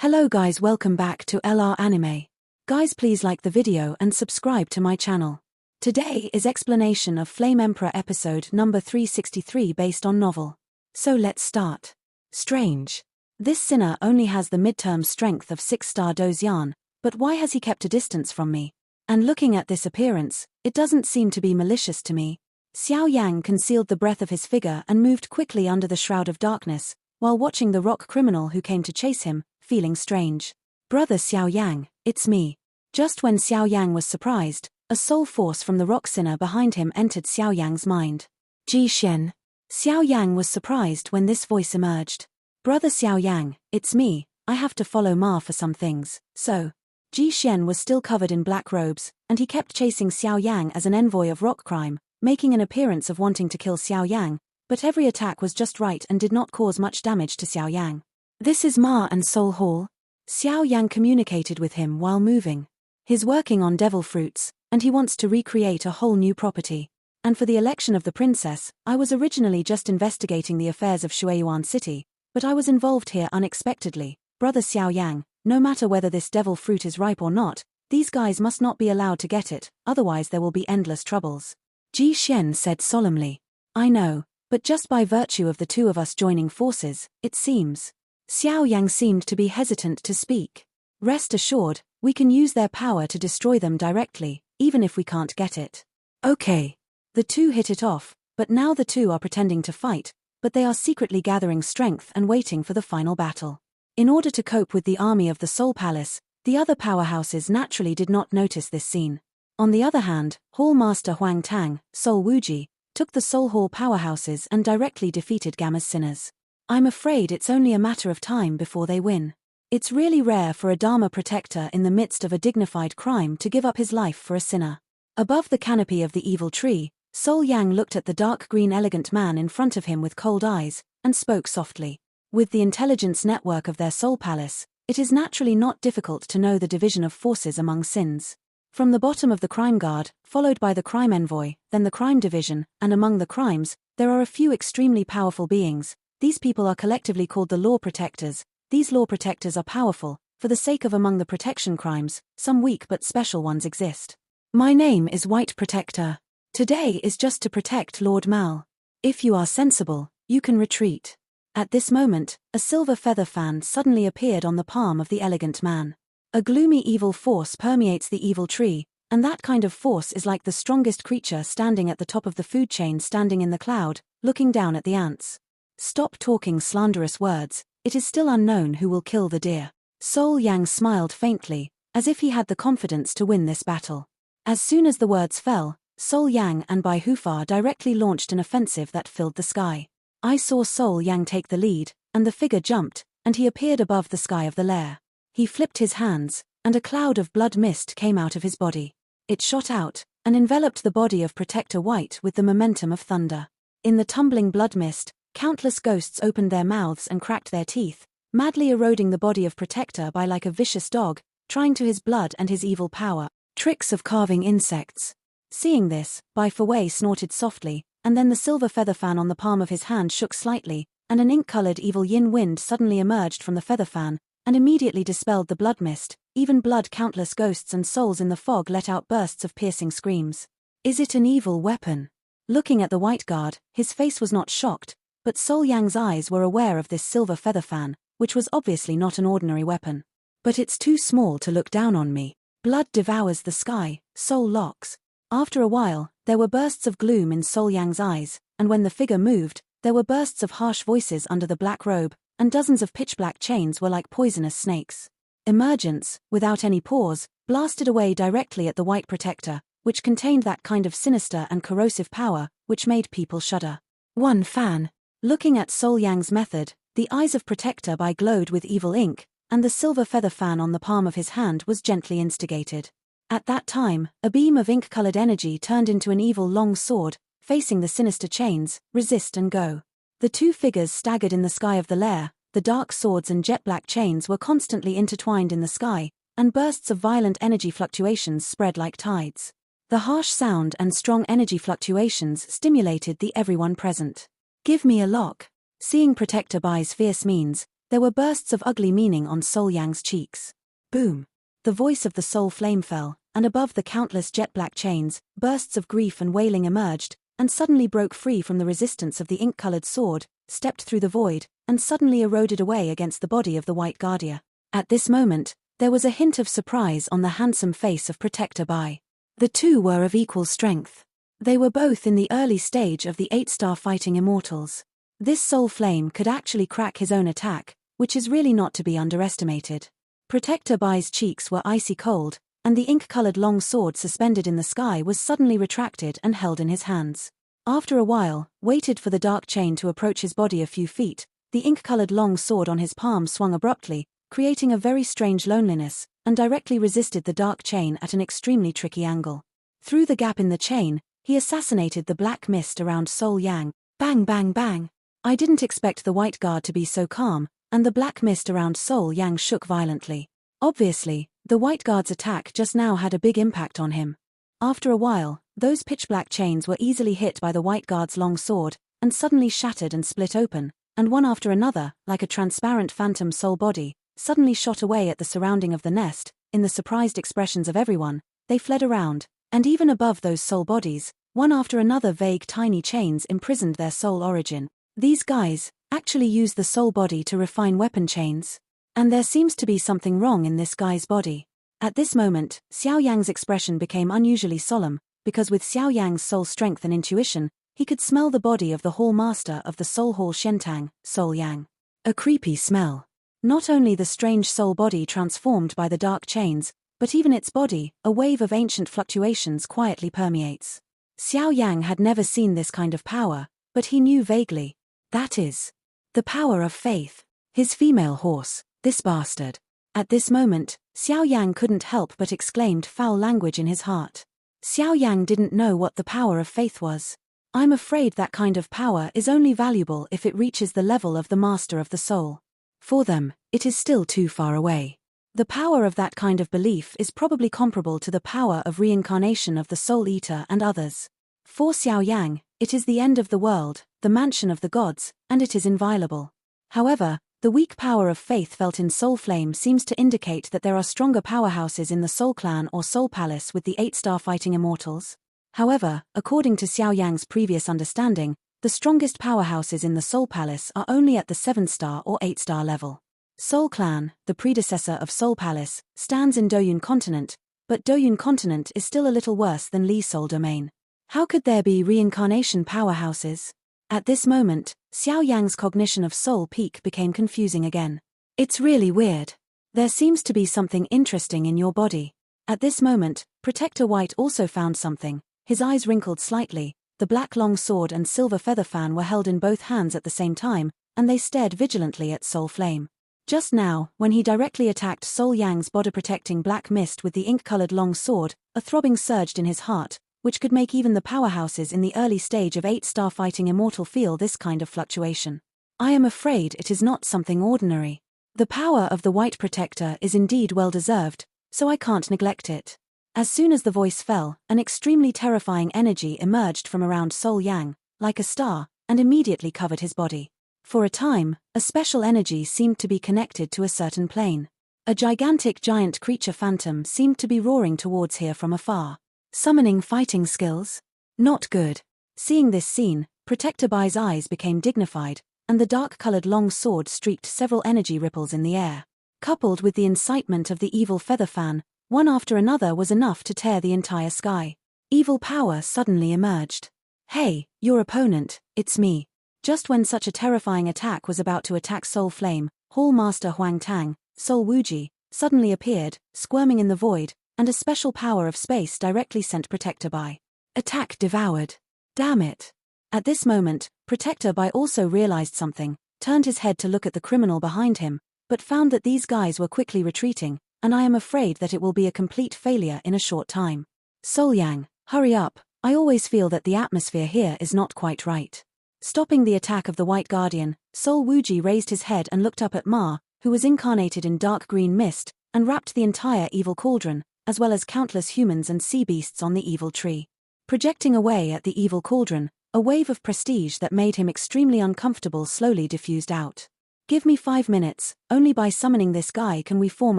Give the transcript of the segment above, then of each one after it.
Hello guys, welcome back to LR Anime. Guys, please like the video and subscribe to my channel. Today is explanation of Flame Emperor episode number 363 based on novel. So let's start. Strange. This sinner only has the midterm strength of 6-star Yan, but why has he kept a distance from me? And looking at this appearance, it doesn't seem to be malicious to me. Xiaoyang concealed the breadth of his figure and moved quickly under the shroud of darkness, while watching the rock criminal who came to chase him, feeling strange. Brother Xiaoyang, it's me. Just when Xiaoyang was surprised, a soul force from the rock sinner behind him entered Xiaoyang's mind. Ji Xian. Xiaoyang was surprised when this voice emerged. Brother Xiaoyang, it's me, I have to follow Ma for some things, so. Ji Xian was still covered in black robes, and he kept chasing Xiaoyang as an envoy of rock crime, making an appearance of wanting to kill Xiaoyang, but every attack was just right and did not cause much damage to Xiaoyang. This is Ma and Soul Hall. Xiaoyang communicated with him while moving. He's working on devil fruits, and he wants to recreate a whole new property. And for the election of the princess, I was originally just investigating the affairs of Xiaoyang City, but I was involved here unexpectedly. Brother Xiaoyang, no matter whether this devil fruit is ripe or not, these guys must not be allowed to get it, otherwise there will be endless troubles. Ji Xian said solemnly. I know, but just by virtue of the two of us joining forces, it seems. Xiaoyang seemed to be hesitant to speak. Rest assured, we can use their power to destroy them directly, even if we can't get it. Okay. The two hit it off, but now the two are pretending to fight, but they are secretly gathering strength and waiting for the final battle. In order to cope with the army of the Soul Palace, the other powerhouses naturally did not notice this scene. On the other hand, Hall Master Huang Tang, Soul Wuji, took the Soul Hall powerhouses and directly defeated Gamma's sinners. I'm afraid it's only a matter of time before they win. It's really rare for a Dharma protector in the midst of a dignified crime to give up his life for a sinner. Above the canopy of the evil tree, Soul Yang looked at the dark green elegant man in front of him with cold eyes, and spoke softly. With the intelligence network of their Soul Palace, it is naturally not difficult to know the division of forces among sins. From the bottom of the crime guard, followed by the crime envoy, then the crime division, and among the crimes, there are a few extremely powerful beings. These people are collectively called the law protectors. These law protectors are powerful, for the sake of among the protection crimes, some weak but special ones exist. My name is White Protector. Today is just to protect Lord Mal. If you are sensible, you can retreat. At this moment, a silver feather fan suddenly appeared on the palm of the elegant man. A gloomy evil force permeates the evil tree, and that kind of force is like the strongest creature standing at the top of the food chain standing in the cloud, looking down at the ants. Stop talking slanderous words, it is still unknown who will kill the deer. Soul Yang smiled faintly, as if he had the confidence to win this battle. As soon as the words fell, Soul Yang and Bai Hufar directly launched an offensive that filled the sky. I saw Soul Yang take the lead, and the figure jumped, and he appeared above the sky of the lair. He flipped his hands, and a cloud of blood mist came out of his body. It shot out, and enveloped the body of Protector White with the momentum of thunder. In the tumbling blood mist, countless ghosts opened their mouths and cracked their teeth, madly eroding the body of Protector by like a vicious dog, trying to his blood and his evil power. Tricks of carving insects. Seeing this, Bai Fawei snorted softly, and then the silver feather fan on the palm of his hand shook slightly, and an ink-colored evil yin wind suddenly emerged from the feather fan, and immediately dispelled the blood mist. Even blood, countless ghosts and souls in the fog let out bursts of piercing screams. Is it an evil weapon? Looking at the white guard, his face was not shocked, but Soul Yang's eyes were aware of this silver feather fan, which was obviously not an ordinary weapon. But it's too small to look down on me. Blood devours the sky, soul locks. After a while, there were bursts of gloom in Soul Yang's eyes, and when the figure moved, there were bursts of harsh voices under the black robe, and dozens of pitch-black chains were like poisonous snakes. Emergence, without any pause, blasted away directly at the White Protector, which contained that kind of sinister and corrosive power, which made people shudder. One fan. Looking at Soul Yang's method, the eyes of Protector Bai glowed with evil ink, and the silver feather fan on the palm of his hand was gently instigated. At that time, a beam of ink-colored energy turned into an evil long sword, facing the sinister chains, resist and go. The two figures staggered in the sky of the lair, the dark swords and jet-black chains were constantly intertwined in the sky, and bursts of violent energy fluctuations spread like tides. The harsh sound and strong energy fluctuations stimulated the everyone present. Give me a lock. Seeing Protector Bai's fierce means, There were bursts of ugly meaning on Xiaoyang's cheeks. Boom! The voice of the soul flame fell, and above the countless jet-black chains, bursts of grief and wailing emerged, and suddenly broke free from the resistance of the ink-colored sword, stepped through the void, and suddenly eroded away against the body of the White Guardian. At this moment, there was a hint of surprise on the handsome face of Protector Bai. The two were of equal strength. They were both in the early stage of the 8-star fighting immortals. This soul flame could actually crack his own attack, which is really not to be underestimated. Protector Bai's cheeks were icy cold, and the ink-colored long sword suspended in the sky was suddenly retracted and held in his hands. After a while, waited for the dark chain to approach his body a few feet, the ink-colored long sword on his palm swung abruptly, creating a very strange loneliness, and directly resisted the dark chain at an extremely tricky angle. Through the gap in the chain, he assassinated the black mist around Xiaoyang. Bang bang bang! I didn't expect the White Guard to be so calm, and the black mist around Xiaoyang shook violently. Obviously, the White Guard's attack just now had a big impact on him. After a while, those pitch-black chains were easily hit by the White Guard's long sword, and suddenly shattered and split open, and one after another, like a transparent phantom soul body, suddenly shot away at the surrounding of the nest. In the surprised expressions of everyone, they fled around, and even above those soul bodies, one after another vague tiny chains imprisoned their soul origin. These guys actually used the soul body to refine weapon chains. And there seems to be something wrong in this guy's body. At this moment, Xiaoyang's expression became unusually solemn, because with Xiaoyang's soul strength and intuition, he could smell the body of the Hall Master of the Soul Hall Shentang, Xiaoyang. A creepy smell. Not only the strange soul body transformed by the dark chains, but even its body, a wave of ancient fluctuations quietly permeates. Xiaoyang had never seen this kind of power, but he knew vaguely. That is the power of faith. His female horse. This bastard. At this moment, Xiaoyang couldn't help but exclaimed foul language in his heart. Xiaoyang didn't know what the power of faith was. I'm afraid that kind of power is only valuable if it reaches the level of the Master of the Soul. For them, it is still too far away. The power of that kind of belief is probably comparable to the power of reincarnation of the Soul Eater and others. For Xiaoyang, it is the end of the world, the mansion of the gods, and it is inviolable. However, the weak power of faith felt in Soul Flame seems to indicate that there are stronger powerhouses in the Soul Clan or Soul Palace with the 8-star fighting immortals. However, according to Xiaoyang's previous understanding, the strongest powerhouses in the Soul Palace are only at the 7-star or 8-star level. Soul Clan, the predecessor of Soul Palace, stands in Doyun Continent, but Doyun Continent is still a little worse than Li Soul Domain. How could there be reincarnation powerhouses? At this moment, Xiaoyang's cognition of Soul Peak became confusing again. It's really weird. There seems to be something interesting in your body. At this moment, Protector White also found something. His eyes wrinkled slightly, the black long sword and silver feather fan were held in both hands at the same time, and they stared vigilantly at Soul Flame. Just now, when he directly attacked Xiaoyang's body-protecting black mist with the ink-colored long sword, a throbbing surged in his heart, which could make even the powerhouses in the early stage of 8-star fighting immortal feel this kind of fluctuation. I am afraid it is not something ordinary. The power of the White Protector is indeed well-deserved, so I can't neglect it. As soon as the voice fell, an extremely terrifying energy emerged from around Xiaoyang, like a star, and immediately covered his body. For a time, a special energy seemed to be connected to a certain plane. A gigantic giant creature phantom seemed to be roaring towards here from afar. Summoning fighting skills? Not good. Seeing this scene, Protector Bai's eyes became dignified, and the dark-colored long sword streaked several energy ripples in the air. Coupled with the incitement of the evil feather fan, one after another was enough to tear the entire sky. Evil power suddenly emerged. Hey, your opponent, it's me. Just when such a terrifying attack was about to attack Soul Flame, Hall Master Huang Tang, Soul Wuji, suddenly appeared, squirming in the void, and a special power of space directly sent Protector Bai. Attack devoured. Damn it. At this moment, Protector Bai also realized something, turned his head to look at the criminal behind him, but found that these guys were quickly retreating, and I am afraid that it will be a complete failure in a short time. Xiaoyang, hurry up, I always feel that the atmosphere here is not quite right. Stopping the attack of the White Guardian, Soul Wuji raised his head and looked up at Ma, who was incarnated in dark green mist, and wrapped the entire evil cauldron, as well as countless humans and sea beasts on the evil tree. Projecting away at the evil cauldron, a wave of prestige that made him extremely uncomfortable slowly diffused out. Give me 5 minutes, only by summoning this guy can we form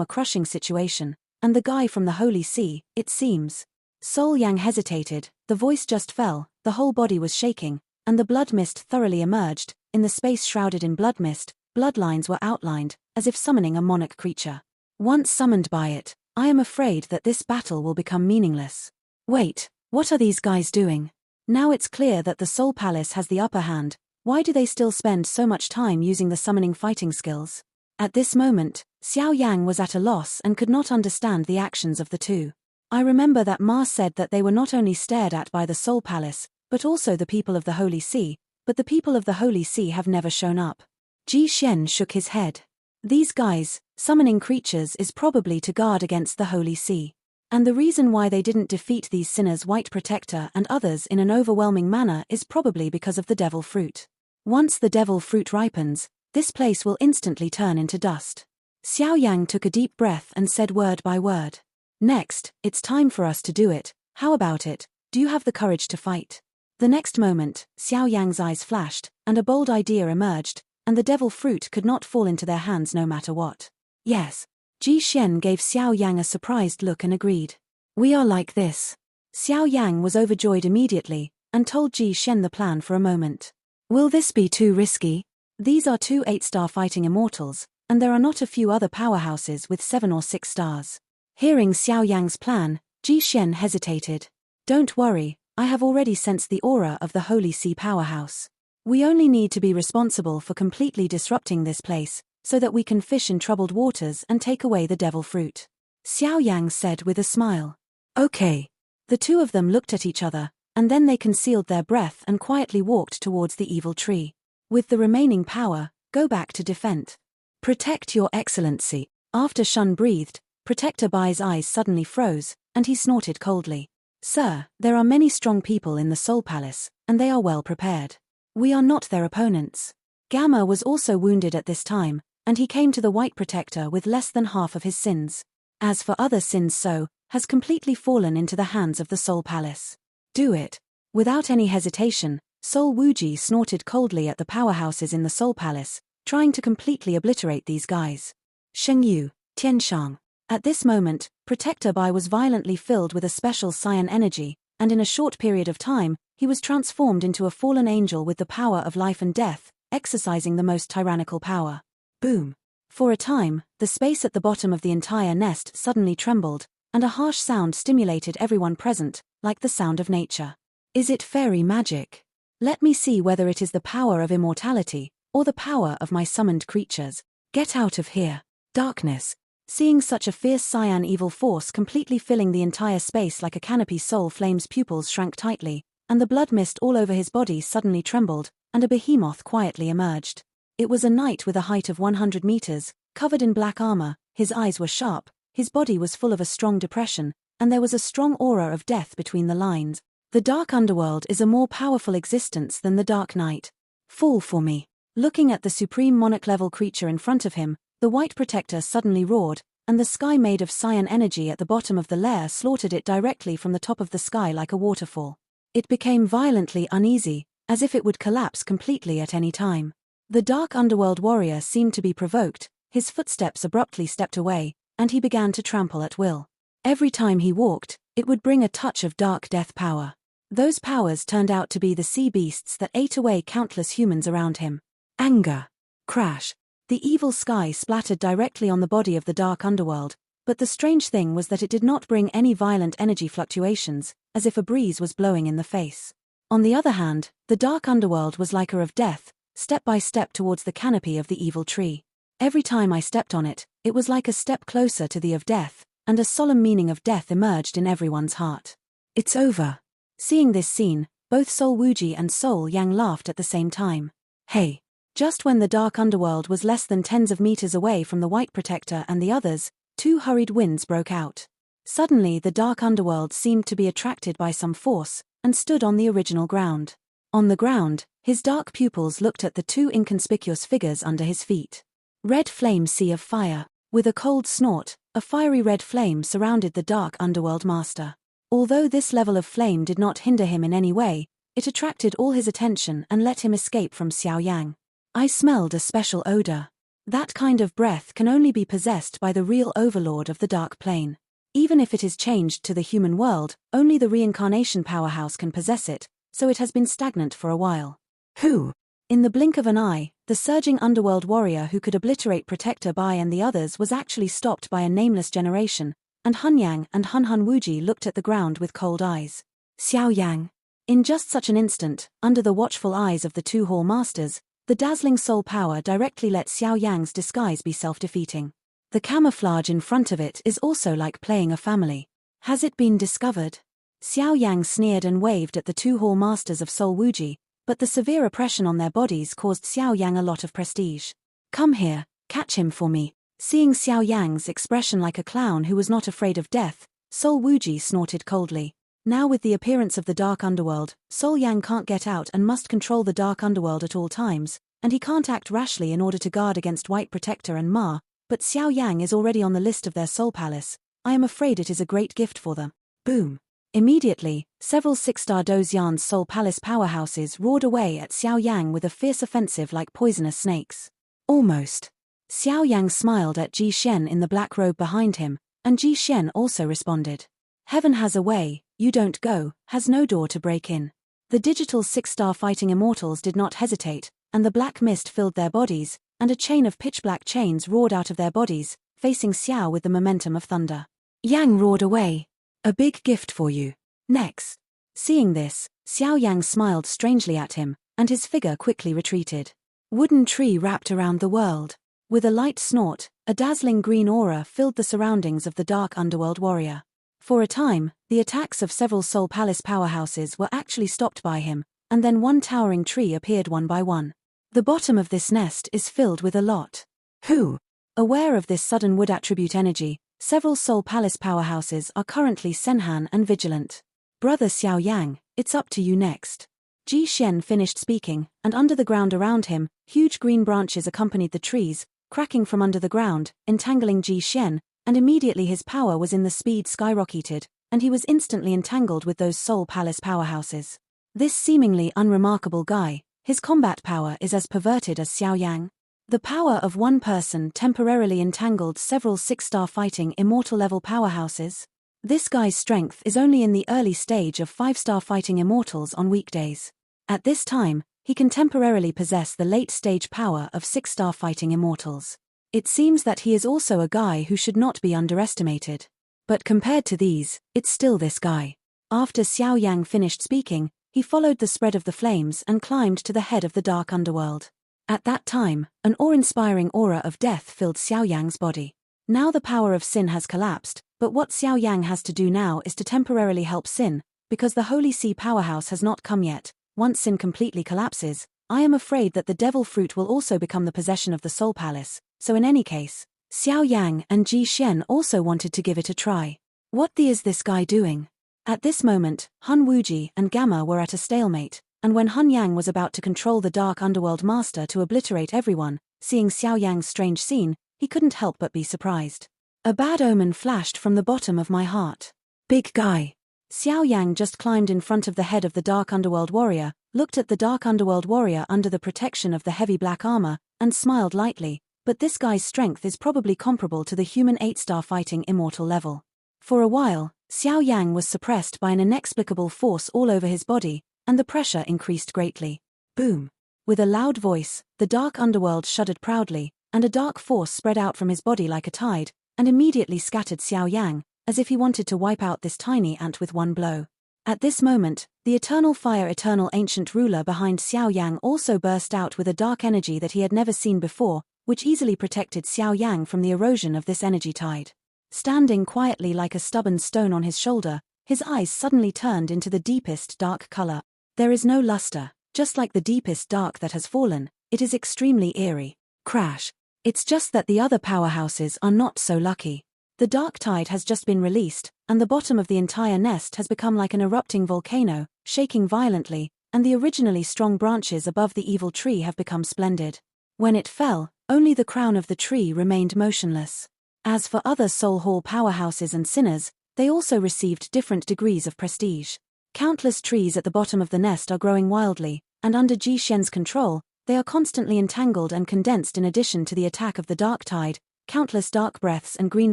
a crushing situation, and the guy from the Holy See, it seems. Xiaoyang hesitated, the voice just fell, the whole body was shaking, and the blood mist thoroughly emerged. In the space shrouded in blood mist, bloodlines were outlined, as if summoning a monarch creature. Once summoned by it, I am afraid that this battle will become meaningless. Wait, what are these guys doing? Now it's clear that the Soul Palace has the upper hand. Why do they still spend so much time using the summoning fighting skills? At this moment, Xiaoyang was at a loss and could not understand the actions of the two. I remember that Ma said that they were not only stared at by the Soul Palace, but also the people of the Holy See, but the people of the Holy See have never shown up. Ji Xian shook his head. These guys, summoning creatures, is probably to guard against the Holy See. And the reason why they didn't defeat these sinners, White Protector and others, in an overwhelming manner is probably because of the devil fruit. Once the devil fruit ripens, this place will instantly turn into dust. Xiaoyang took a deep breath and said word by word. Next, it's time for us to do it. How about it? Do you have the courage to fight? The next moment, Xiaoyang's eyes flashed, and a bold idea emerged, and the devil fruit could not fall into their hands no matter what. Yes. Ji Xian gave Xiaoyang a surprised look and agreed. We are like this. Xiaoyang was overjoyed immediately, and told Ji Xian the plan for a moment. Will this be too risky? These are 2 8-star fighting immortals, and there are not a few other powerhouses with 7 or 6 stars. Hearing Xiaoyang's plan, Ji Xian hesitated. Don't worry, I have already sensed the aura of the Holy See powerhouse. We only need to be responsible for completely disrupting this place, so that we can fish in troubled waters and take away the devil fruit. Xiaoyang said with a smile. Okay. The two of them looked at each other, and then they concealed their breath and quietly walked towards the evil tree. With the remaining power, go back to defend. Protect your excellency. After Shun breathed, Protector Bai's eyes suddenly froze, and he snorted coldly. Sir, there are many strong people in the Soul Palace, and they are well prepared. We are not their opponents. Gamma was also wounded at this time, and he came to the White Protector with less than half of his sins. As for other sins, so has completely fallen into the hands of the Soul Palace. Do it. Without any hesitation, Soul Wuji snorted coldly at the powerhouses in the Soul Palace, trying to completely obliterate these guys. Shengyu, Tianshang. At this moment, Protector Bai was violently filled with a special cyan energy, and in a short period of time, he was transformed into a fallen angel with the power of life and death, exercising the most tyrannical power. Boom. For a time, the space at the bottom of the entire nest suddenly trembled, and a harsh sound stimulated everyone present, like the sound of nature. Is it fairy magic? Let me see whether it is the power of immortality, or the power of my summoned creatures. Get out of here. Darkness. Seeing such a fierce cyan evil force completely filling the entire space like a canopy, Soul Flame's pupils shrank tightly, and the blood mist all over his body suddenly trembled, and a behemoth quietly emerged. It was a knight with a height of 100 meters, covered in black armor, his eyes were sharp, his body was full of a strong depression, and there was a strong aura of death between the lines. The dark underworld is a more powerful existence than the Dark Knight. Fall for me. Looking at the supreme monarch-level creature in front of him, the White Protector suddenly roared, and the sky made of cyan energy at the bottom of the lair slaughtered it directly from the top of the sky like a waterfall. It became violently uneasy, as if it would collapse completely at any time. The dark underworld warrior seemed to be provoked, his footsteps abruptly stepped away, and he began to trample at will. Every time he walked, it would bring a touch of dark death power. Those powers turned out to be the sea beasts that ate away countless humans around him. Anger. Crash. The evil sky splattered directly on the body of the dark underworld, but the strange thing was that it did not bring any violent energy fluctuations, as if a breeze was blowing in the face. On the other hand, the dark underworld was like a of death, step by step towards the canopy of the evil tree. Every time I stepped on it, it was like a step closer to the of death, and a solemn meaning of death emerged in everyone's heart. It's over. Seeing this scene, both Soul Wuji and Soul Yang laughed at the same time. Hey! Just when the dark underworld was less than tens of meters away from the White Protector and the others, 2 hurried winds broke out. Suddenly the dark underworld seemed to be attracted by some force, and stood on the original ground. On the ground, his dark pupils looked at the 2 inconspicuous figures under his feet. Red flame sea of fire. With a cold snort, a fiery red flame surrounded the dark underworld master. Although this level of flame did not hinder him in any way, it attracted all his attention and let him escape from Xiaoyang. I smelled a special odor. That kind of breath can only be possessed by the real overlord of the dark plane. Even if it is changed to the human world, only the reincarnation powerhouse can possess it, so it has been stagnant for a while. Who? In the blink of an eye, the surging underworld warrior who could obliterate Protector Bai and the others was actually stopped by a nameless generation, and Hunyang and Hun Wuji looked at the ground with cold eyes. Xiaoyang. In just such an instant, under the watchful eyes of the two hall masters, the dazzling soul power directly let Xiaoyang's disguise be self-defeating. The camouflage in front of it is also like playing a family. Has it been discovered? Xiaoyang sneered and waved at the two hall masters of Soul Wuji, but the severe oppression on their bodies caused Xiaoyang a lot of prestige. Come here, catch him for me. Seeing Xiaoyang's expression like a clown who was not afraid of death, Soul Wuji snorted coldly. Now with the appearance of the dark underworld, Soul Yang can't get out and must control the dark underworld at all times, and he can't act rashly in order to guard against White Protector and Ma, but Xiaoyang is already on the list of their soul palace. I am afraid it is a great gift for them. Boom. Immediately, several six-star Dozian's soul palace powerhouses roared away at Xiaoyang with a fierce offensive like poisonous snakes. Almost. Xiaoyang smiled at Ji Shen in the black robe behind him, and Ji Shen also responded. Heaven has a way, you don't go, has no door to break in. The digital six-star fighting immortals did not hesitate, and the black mist filled their bodies, and a chain of pitch-black chains roared out of their bodies, facing Xiao with the momentum of thunder. Yang roared away. A big gift for you. Next. Seeing this, Xiaoyang smiled strangely at him, and his figure quickly retreated. Wooden tree wrapped around the world. With a light snort, a dazzling green aura filled the surroundings of the dark underworld warrior. For a time, the attacks of several soul palace powerhouses were actually stopped by him, and then one towering tree appeared one by one. The bottom of this nest is filled with a lot. Who? Aware of this sudden wood attribute energy, several soul palace powerhouses are currently Senhan and vigilant. Brother Xiaoyang, it's up to you next. Ji Shen finished speaking, and under the ground around him, huge green branches accompanied the trees, cracking from under the ground, entangling Ji Shen, and immediately his power was in the speed skyrocketed, and he was instantly entangled with those soul palace powerhouses. This seemingly unremarkable guy, his combat power is as perverted as Xiaoyang. The power of one person temporarily entangled several six-star fighting immortal-level powerhouses. This guy's strength is only in the early stage of five-star fighting immortals on weekdays. At this time, he can temporarily possess the late-stage power of six-star fighting immortals. It seems that he is also a guy who should not be underestimated. But compared to these, it's still this guy. After Xiaoyang finished speaking, he followed the spread of the flames and climbed to the head of the dark underworld. At that time, an awe-inspiring aura of death filled Xiaoyang's body. Now the power of Sin has collapsed, but what Xiaoyang has to do now is to temporarily help Sin, because the Holy Sea powerhouse has not come yet. Once Sin completely collapses, I am afraid that the devil fruit will also become the possession of the Soul Palace, so in any case, Xiaoyang and Ji Shen also wanted to give it a try. What is this guy doing? At this moment, Hun Wuji and Gamma were at a stalemate, and when Hunyang was about to control the Dark Underworld Master to obliterate everyone, seeing Xiaoyang's strange scene, he couldn't help but be surprised. A bad omen flashed from the bottom of my heart. Big guy. Xiaoyang just climbed in front of the head of the Dark Underworld Warrior, looked at the Dark Underworld Warrior under the protection of the heavy black armor, and smiled lightly, but this guy's strength is probably comparable to the human 8-star fighting immortal level. For a while, Xiaoyang was suppressed by an inexplicable force all over his body, and the pressure increased greatly. Boom. With a loud voice, the dark underworld shuddered proudly, and a dark force spread out from his body like a tide, and immediately scattered Xiaoyang, as if he wanted to wipe out this tiny ant with one blow. At this moment, the eternal fire eternal ancient ruler behind Xiaoyang also burst out with a dark energy that he had never seen before, which easily protected Xiaoyang from the erosion of this energy tide. Standing quietly like a stubborn stone on his shoulder, his eyes suddenly turned into the deepest dark color. There is no luster, just like the deepest dark that has fallen, it is extremely eerie. Crash. It's just that the other powerhouses are not so lucky. The dark tide has just been released, and the bottom of the entire nest has become like an erupting volcano, shaking violently, and the originally strong branches above the evil tree have become splendid. When it fell, only the crown of the tree remained motionless. As for other Soul Hall powerhouses and sinners, they also received different degrees of prestige. Countless trees at the bottom of the nest are growing wildly, and under Ji Shen's control, They are constantly entangled and condensed. In addition to the attack of the dark tide, countless dark breaths and green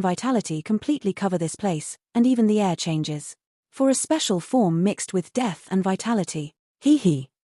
vitality completely cover this place, and even the air changes. For a special form mixed with death and vitality.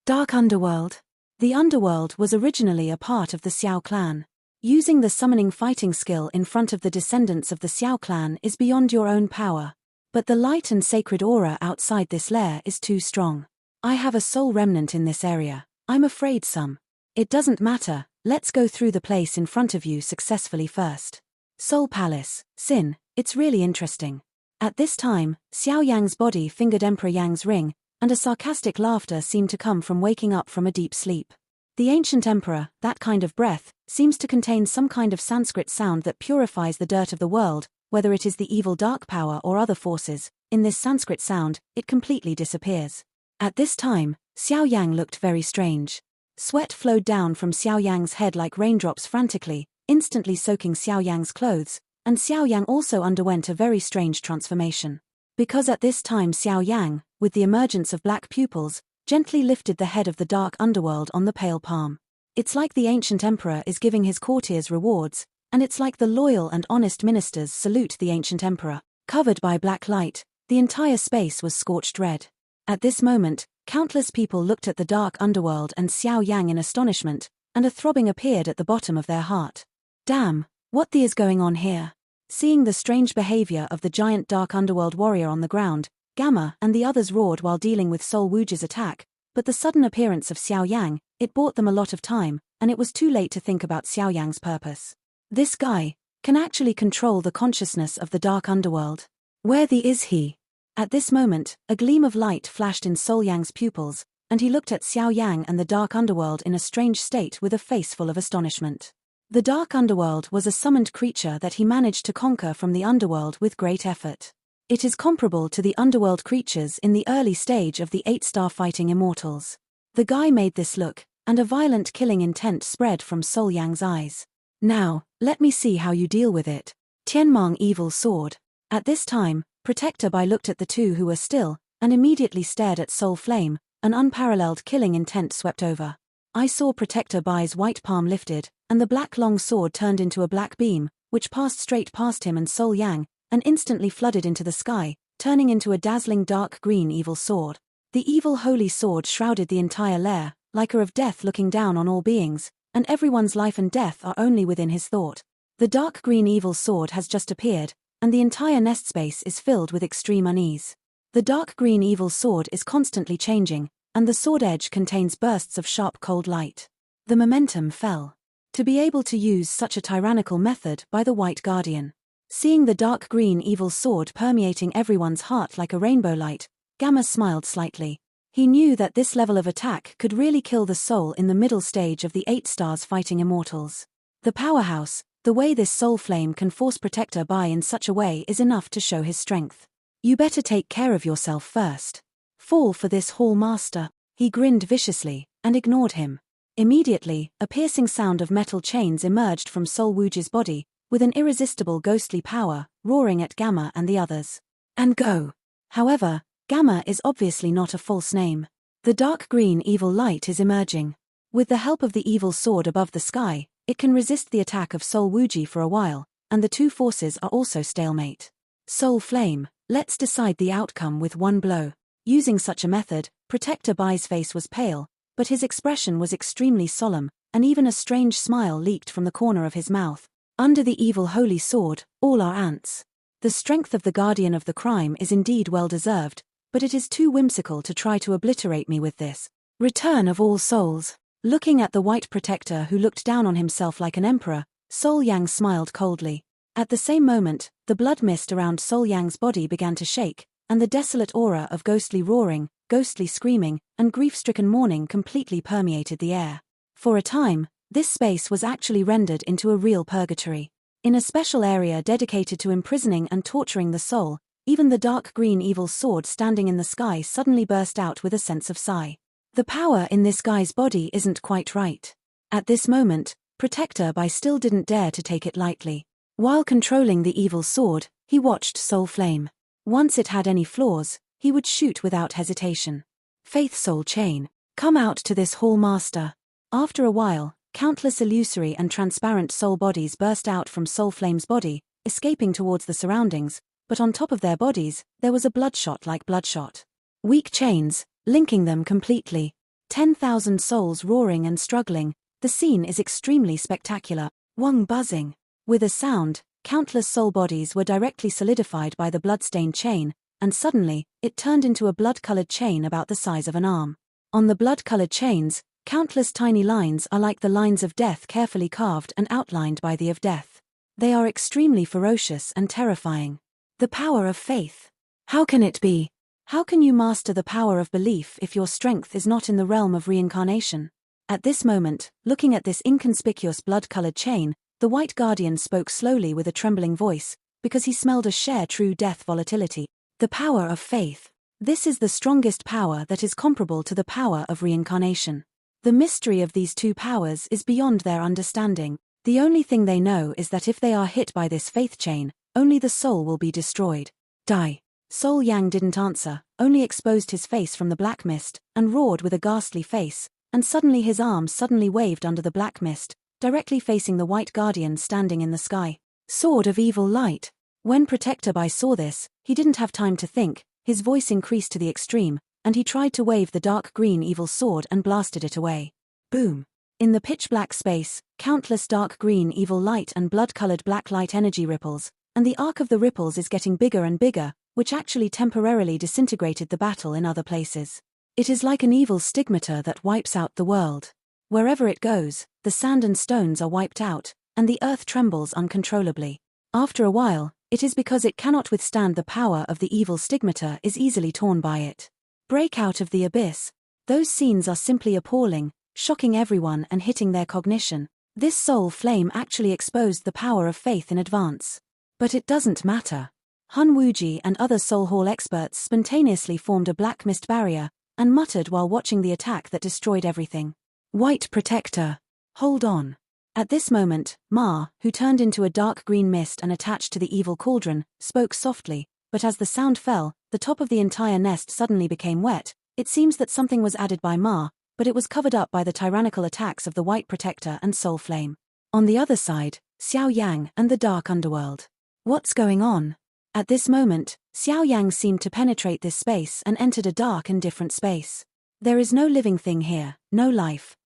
Dark Underworld. The Underworld was originally a part of the Xiao clan. Using the summoning fighting skill in front of the descendants of the Xiao clan is beyond your own power. But the light and sacred aura outside this lair is too strong. I have a soul remnant in this area. I'm afraid some. It doesn't matter, let's go through the place in front of you successfully first. Soul Palace, Sin, it's really interesting. At this time, Xiaoyang's body fingered Emperor Yang's ring, and a sarcastic laughter seemed to come from waking up from a deep sleep. The ancient emperor, that kind of breath, seems to contain some kind of Sanskrit sound that purifies the dirt of the world, whether it is the evil dark power or other forces. In this Sanskrit sound, it completely disappears. At this time, Xiaoyang looked very strange. Sweat flowed down from Xiaoyang's head like raindrops frantically, instantly soaking Xiaoyang's clothes, and Xiaoyang also underwent a very strange transformation. Because at this time Xiaoyang, with the emergence of black pupils, gently lifted the head of the dark underworld on the pale palm. It's like the ancient emperor is giving his courtiers rewards, and it's like the loyal and honest ministers salute the ancient emperor. Covered by black light, the entire space was scorched red. At this moment, countless people looked at the dark underworld and Xiaoyang in astonishment, and a throbbing appeared at the bottom of their heart. Damn, what the is going on here? Seeing the strange behavior of the giant dark underworld warrior on the ground, Gamma and the others roared while dealing with Sol Wuji's attack, but the sudden appearance of Xiaoyang, it bought them a lot of time, and it was too late to think about Xiaoyang's purpose. This guy can actually control the consciousness of the dark underworld. Where the is he? At this moment, a gleam of light flashed in Sol Yang's pupils, and he looked at Xiaoyang and the dark underworld in a strange state with a face full of astonishment. The dark underworld was a summoned creature that he managed to conquer from the underworld with great effort. It is comparable to the underworld creatures in the early stage of the 8-star fighting immortals. The guy made this look, and a violent killing intent spread from Sol Yang's eyes. Now, let me see how you deal with it. Tianmong Evil Sword. At this time, Protector Bai looked at the two who were still, and immediately stared at Soul Flame. An unparalleled killing intent swept over. I saw Protector Bai's white palm lifted, and the black long sword turned into a black beam, which passed straight past him and Sol Yang, and instantly flooded into the sky, turning into a dazzling dark green evil sword. The evil holy sword shrouded the entire lair, like a of death looking down on all beings, and everyone's life and death are only within his thought. The dark green evil sword has just appeared, and the entire nest space is filled with extreme unease. The dark green evil sword is constantly changing, and the sword edge contains bursts of sharp cold light. The momentum fell. To be able to use such a tyrannical method by the White Guardian. Seeing the dark green evil sword permeating everyone's heart like a rainbow light, Gamma smiled slightly. He knew that this level of attack could really kill the soul in the middle stage of the 8 stars fighting immortals. The powerhouse, the way this soul flame can force Protector Bai in such a way is enough to show his strength. You better take care of yourself first. Fall for this hall master. He grinned viciously, and ignored him. Immediately, a piercing sound of metal chains emerged from Sol Wuji's body, with an irresistible ghostly power, roaring at Gamma and the others. And go. However, Gamma is obviously not a false name. The dark green evil light is emerging. With the help of the evil sword above the sky, it can resist the attack of Sol Wuji for a while, and the two forces are also stalemate. Soul Flame, let's decide the outcome with one blow. Using such a method, Protector Bai's face was pale, but his expression was extremely solemn, and even a strange smile leaked from the corner of his mouth. Under the evil holy sword, all are ants. The strength of the guardian of the crime is indeed well deserved, but it is too whimsical to try to obliterate me with this. Return of all souls. Looking at the white protector who looked down on himself like an emperor, Sol Yang smiled coldly. At the same moment, the blood mist around Sol Yang's body began to shake, and the desolate aura of ghostly roaring, ghostly screaming, and grief-stricken mourning completely permeated the air. For a time, this space was actually rendered into a real purgatory. In a special area dedicated to imprisoning and torturing the soul, even the dark green evil sword standing in the sky suddenly burst out with a sense of sigh. The power in this guy's body isn't quite right. At this moment, Protector Bai still didn't dare to take it lightly. While controlling the evil sword, he watched Soul Flame. Once it had any flaws, he would shoot without hesitation. Faith Soul Chain, come out to this hall master. After a while, countless illusory and transparent soul bodies burst out from Soul Flame's body, escaping towards the surroundings, but on top of their bodies, there was a bloodshot-like bloodshot. Weak chains, linking them completely. 10,000 souls roaring and struggling. The scene is extremely spectacular. Wang buzzing. With a sound, countless soul bodies were directly solidified by the bloodstained chain, and suddenly, it turned into a blood-colored chain about the size of an arm. On the blood-colored chains, countless tiny lines are like the lines of death carefully carved and outlined by the of death. They are extremely ferocious and terrifying. The power of faith. How can it be? How can you master the power of belief if your strength is not in the realm of reincarnation? At this moment, looking at this inconspicuous blood-colored chain, the White Guardian spoke slowly with a trembling voice, because he smelled a sheer true death volatility. The power of faith. This is the strongest power that is comparable to the power of reincarnation. The mystery of these two powers is beyond their understanding. The only thing they know is that if they are hit by this faith chain, only the soul will be destroyed. Die. Xiaoyang didn't answer, only exposed his face from the black mist, and roared with a ghastly face, and suddenly his arms suddenly waved under the black mist, directly facing the White Guardian standing in the sky. Sword of evil light. When Protector Bai saw this, he didn't have time to think, his voice increased to the extreme, and he tried to wave the dark green evil sword and blasted it away. Boom. In the pitch-black space, countless dark green evil light and blood-colored black light energy ripples, and the arc of the ripples is getting bigger and bigger, which actually temporarily disintegrated the battle in other places. It is like an evil stigmata that wipes out the world. Wherever it goes, the sand and stones are wiped out, and the earth trembles uncontrollably. After a while, it is because it cannot withstand the power of the evil stigmata is easily torn by it. Break out of the abyss. Those scenes are simply appalling, shocking everyone and hitting their cognition. This soul flame actually exposed the power of faith in advance. But it doesn't matter. Hun Wuji and other Soul Hall experts spontaneously formed a black mist barrier, and muttered while watching the attack that destroyed everything. White Protector. Hold on. At this moment, Ma, who turned into a dark green mist and attached to the evil cauldron, spoke softly, but as the sound fell, the top of the entire nest suddenly became wet. It seems that something was added by Ma, but it was covered up by the tyrannical attacks of the White Protector and Soul Flame. On the other side, Xiaoyang and the Dark Underworld. What's going on? At this moment, Xiaoyang seemed to penetrate this space and entered a dark and different space. There is no living thing here, no life,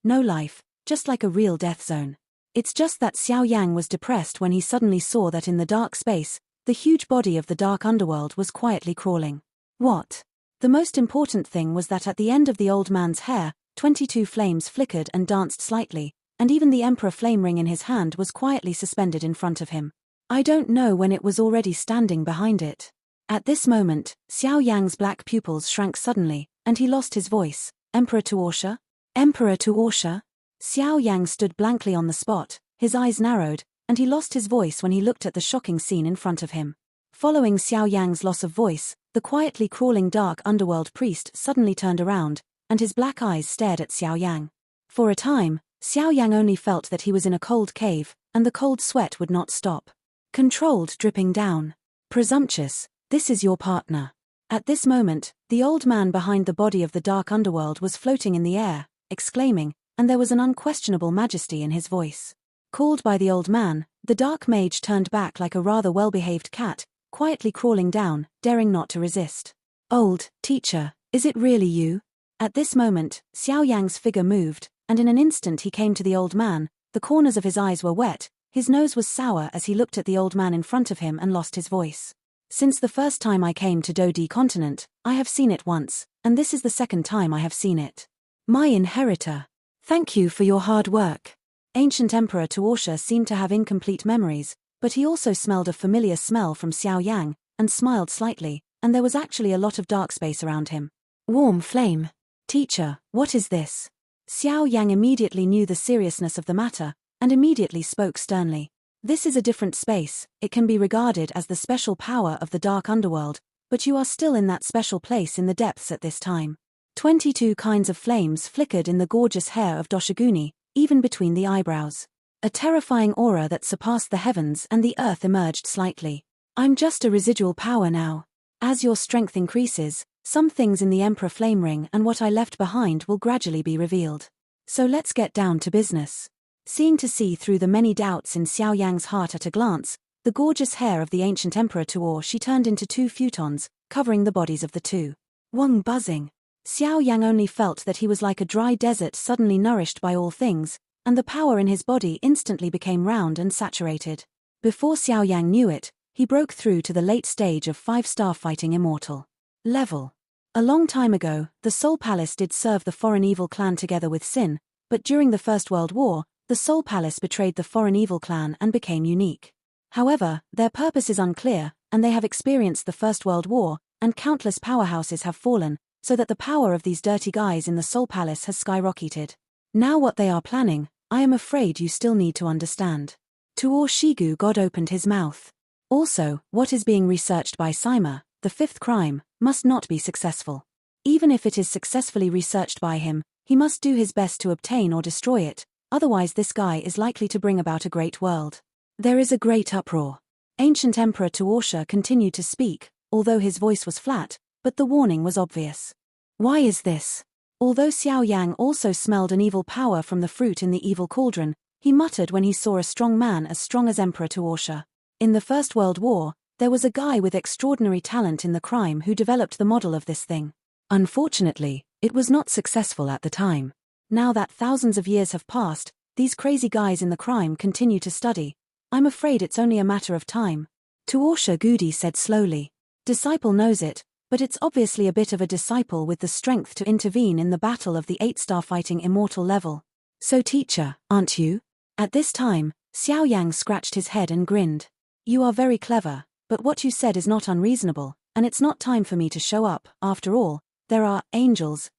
just like a real death zone. It's just that Xiaoyang was depressed when he suddenly saw that in the dark space, the huge body of the Dark Underworld was quietly crawling. What? The most important thing was that at the end of the old man's hair, 22 flames flickered and danced slightly, and even the Emperor flame ring in his hand was quietly suspended in front of him. I don't know when it was already standing behind it. At this moment, Xiaoyang's black pupils shrank suddenly, and he lost his voice. Emperor Tuorsha? Emperor Tuorsha? Xiaoyang stood blankly on the spot, his eyes narrowed, and he lost his voice when he looked at the shocking scene in front of him. Following Xiaoyang's loss of voice, the quietly crawling dark underworld priest suddenly turned around, and his black eyes stared at Xiaoyang. For a time, Xiaoyang only felt that he was in a cold cave, and the cold sweat would not stop. Controlled dripping down. Presumptuous, this is your partner. At this moment, the old man behind the body of the dark underworld was floating in the air, exclaiming, and there was an unquestionable majesty in his voice. Called by the old man, the dark mage turned back like a rather well-behaved cat, quietly crawling down, daring not to resist. Old teacher, is it really you? At this moment, Xiaoyang's figure moved, and in an instant he came to the old man. The corners of his eyes were wet, his nose was sour as he looked at the old man in front of him and lost his voice. Since the first time I came to Dodi continent, I have seen it once, and this is the second time I have seen it. My inheritor. Thank you for your hard work. Ancient Emperor Tuorsha seemed to have incomplete memories, but he also smelled a familiar smell from Xiaoyang, and smiled slightly, and there was actually a lot of dark space around him. Warm flame. Teacher, what is this? Xiaoyang immediately knew the seriousness of the matter, and immediately spoke sternly. This is a different space, it can be regarded as the special power of the Dark Underworld, but you are still in that special place in the depths at this time. 22 kinds of flames flickered in the gorgeous hair of Doshiguni, even between the eyebrows. A terrifying aura that surpassed the heavens and the earth emerged slightly. I'm just a residual power now. As your strength increases, some things in the Emperor Flame Ring and what I left behind will gradually be revealed. So let's get down to business. Seeing to see through the many doubts in Xiaoyang's heart at a glance, the gorgeous hair of the ancient Emperor Tuor she turned into two futons, covering the bodies of the two. Wang buzzing. Xiaoyang only felt that he was like a dry desert suddenly nourished by all things, and the power in his body instantly became round and saturated. Before Xiaoyang knew it, he broke through to the late stage of 5-star fighting immortal level. A long time ago, the Soul Palace did serve the foreign evil clan together with Sin, but during the First World War, the Soul Palace betrayed the foreign evil clan and became unique. However, their purpose is unclear, and they have experienced the First World War, and countless powerhouses have fallen, so that the power of these dirty guys in the Soul Palace has skyrocketed. Now what they are planning, I am afraid you still need to understand. Tuor Shigu God opened his mouth. Also, what is being researched by Sima, the fifth crime, must not be successful. Even if it is successfully researched by him, he must do his best to obtain or destroy it, otherwise this guy is likely to bring about a great world. There is a great uproar. Ancient Emperor Tuorsha continued to speak, although his voice was flat, but the warning was obvious. Why is this? Although Xiaoyang also smelled an evil power from the fruit in the evil cauldron, he muttered when he saw a strong man as strong as Emperor Tuorsha. In the First World War, there was a guy with extraordinary talent in the crime who developed the model of this thing. Unfortunately, it was not successful at the time. Now that thousands of years have passed, these crazy guys in the crime continue to study. I'm afraid it's only a matter of time. Tuorsha Gudi said slowly. Disciple knows it, but it's obviously a bit of a disciple with the strength to intervene in the battle of the 8-star fighting immortal level. So teacher, aren't you? At this time, Xiaoyang scratched his head and grinned. You are very clever, but what you said is not unreasonable, and it's not time for me to show up. After all, there are angels.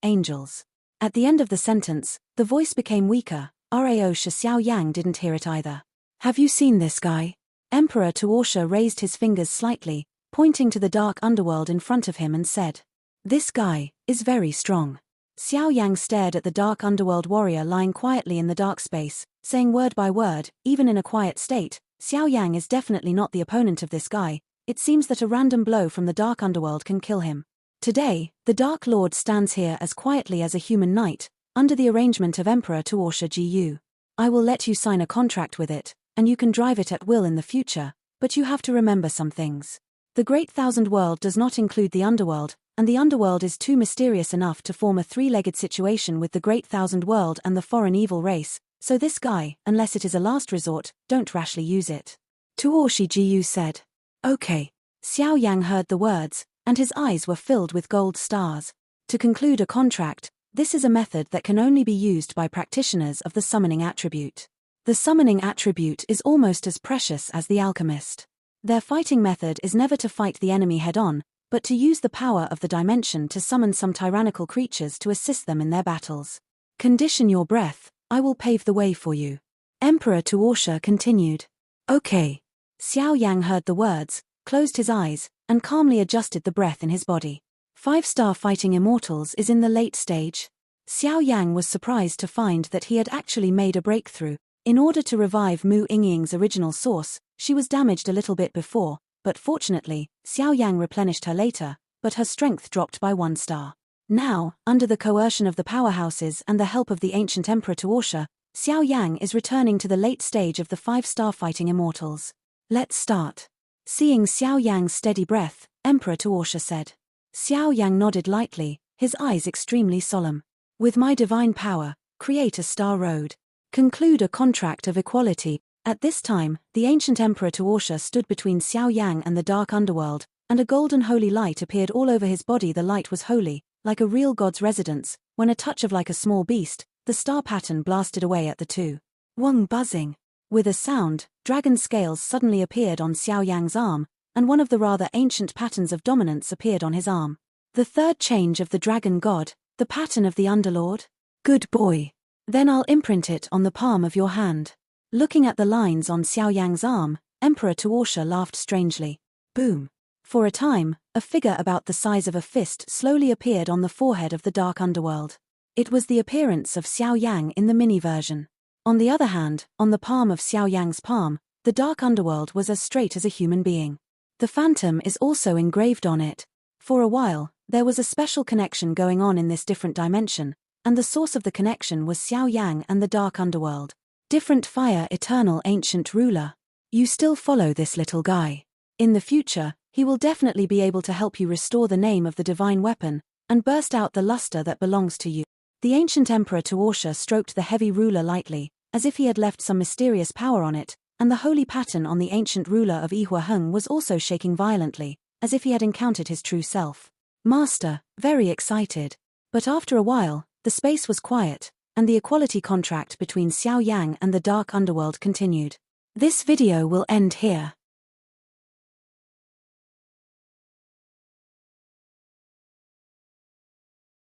At the end of the sentence, the voice became weaker. Rao Xiaoyang didn't hear it either. Have you seen this guy? Emperor Tuorsha raised his fingers slightly, pointing to the dark underworld in front of him and said, "This guy is very strong." Xiaoyang stared at the dark underworld warrior lying quietly in the dark space, saying word by word, even in a quiet state, Xiaoyang is definitely not the opponent of this guy. It seems that a random blow from the dark underworld can kill him. Today, the Dark Lord stands here as quietly as a human knight, under the arrangement of Emperor Tuorsha Gu. I will let you sign a contract with it, and you can drive it at will in the future, but you have to remember some things. The Great Thousand World does not include the underworld, and the underworld is too mysterious enough to form a three-legged situation with the Great Thousand World and the foreign evil race, so this guy, unless it is a last resort, don't rashly use it. Tuorshi Gu said. Okay. Xiaoyang heard the words, and his eyes were filled with gold stars. To conclude a contract, this is a method that can only be used by practitioners of the summoning attribute. The summoning attribute is almost as precious as the alchemist. Their fighting method is never to fight the enemy head-on, but to use the power of the dimension to summon some tyrannical creatures to assist them in their battles. Condition your breath, I will pave the way for you. Emperor Tuorsha continued. Okay. Xiaoyang heard the words, closed his eyes, and calmly adjusted the breath in his body. 5-star fighting immortals is in the late stage. Xiaoyang was surprised to find that he had actually made a breakthrough. In order to revive Mu Yingying's original source, she was damaged a little bit before, but fortunately, Xiaoyang replenished her later, but her strength dropped by 1 star. Now, under the coercion of the powerhouses and the help of the ancient Emperor Tuorsha, Xiaoyang is returning to the late stage of the 5-star fighting immortals. Let's start. Seeing Xiaoyang's steady breath, Emperor Tuorsha said. Xiaoyang nodded lightly, his eyes extremely solemn. With my divine power, create a star road. Conclude a contract of equality. At this time, the ancient Emperor Tuorsha stood between Xiaoyang and the dark underworld, and a golden holy light appeared all over his body. The light was holy, like a real god's residence. When a touch of like a small beast, the star pattern blasted away at the two. Wang buzzing. With a sound, dragon scales suddenly appeared on Xiaoyang's arm, and one of the rather ancient patterns of dominance appeared on his arm. The third change of the dragon god, the pattern of the underlord? Good boy. Then I'll imprint it on the palm of your hand. Looking at the lines on Xiaoyang's arm, Emperor Tuorsha laughed strangely. Boom. For a time, a figure about the size of a fist slowly appeared on the forehead of the dark underworld. It was the appearance of Xiaoyang in the mini version. On the other hand, on the palm of Xiaoyang's palm, the dark underworld was as straight as a human being. The phantom is also engraved on it. For a while, there was a special connection going on in this different dimension, and the source of the connection was Xiaoyang and the dark underworld. Different fire eternal ancient ruler. You still follow this little guy. In the future, he will definitely be able to help you restore the name of the divine weapon, and burst out the luster that belongs to you. The ancient Emperor Tuorsha stroked the heavy ruler lightly, as if he had left some mysterious power on it, and the holy pattern on the ancient ruler of Yihuaheng was also shaking violently, as if he had encountered his true self. Master, very excited. But after a while, the space was quiet, and the equality contract between Xiaoyang and the dark underworld continued. This video will end here.